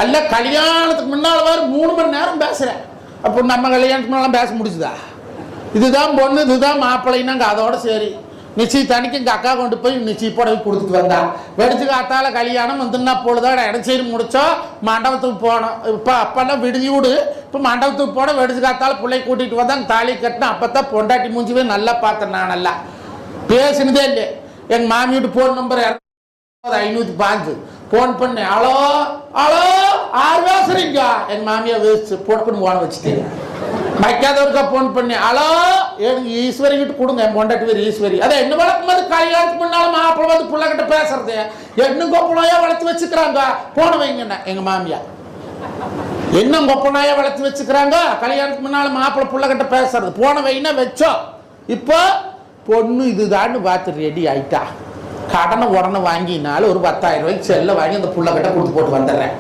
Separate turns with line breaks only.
அல்ல கல்யாணத்துக்கு முன்னால் வேறு 3 மணி நேரம் பேசுகிறேன். அப்போ நம்ம கல்யாணத்துக்கு முன்னாலாம் பேச முடிச்சுதா? இதுதான் பொண்ணு, இதுதான் மாப்பிள்ளைன்னாங்க. அதோட சரி நிச்சயத்தன்னைக்கு எங்கள் அக்கா கொண்டு போய் நிச்சய புடவை கொடுத்துட்டு வந்தா. வெடிச்சு காத்தால கல்யாணம் வந்துன்னா பொழுதோட இடச்சேரி முடிச்சோம், மண்டபத்துக்கு போனோம். இப்போ அப்பெல்லாம் விடுதி விடு, இப்போ மண்டபத்துக்கு போனோம். வெடிச்சு காத்தால பிள்ளை கூட்டிகிட்டு வந்தாங்க, தாலி கட்டினேன். அப்போ தான் பொண்டாட்டி மூஞ்சிவே நல்லா பார்த்தேன். நான் நல்லா பேசினதே இல்லை. எங்கள் மாமியோட ஃபோன் நம்பர் 505 ஃபோன் பண்ணேன். ஹலோ ஹலோ யார் பேசுறீங்க? எங்கள் மாமியா வேஸ்ட் போட்டுன்னு ஓன வச்சுட்டேன். வைக்காதவருக்கா ஃபோன் பண்ணேன். ஹலோ எனக்கு ஈஸ்வரி கிட்ட கொடுங்க, என் பொண்டாட்டி பேர் ஈஸ்வரி. அதை என்ன வளர்க்கும் போது கல்யாணத்துக்கு முன்னாலும் மாப்பிள்ளை வந்து பிள்ளைகிட்ட பேசுறது என்ன கொப்பனாயா வளர்த்து வச்சுக்கிறாங்க, போன வைங்கண்ணா. எங்கள் மாமியா என்ன கொப்பனாயா வளர்த்து வச்சுக்கிறாங்க, கல்யாணத்துக்கு முன்னாலும் மாப்பிள்ளை பிள்ளைகிட்ட பேசுறது போன வைன்னா வச்சோம். இப்போ பொண்ணு இதுதான்னு பார்த்து ரெடி ஆயிட்டா. கடனை உடனே வாங்கினாலும் ஒரு 10,000 ரூபாய்க்கு செல்ல வாங்கி அந்த புள்ள கிட்ட கொடுத்து போட்டு வந்துடுறேன்.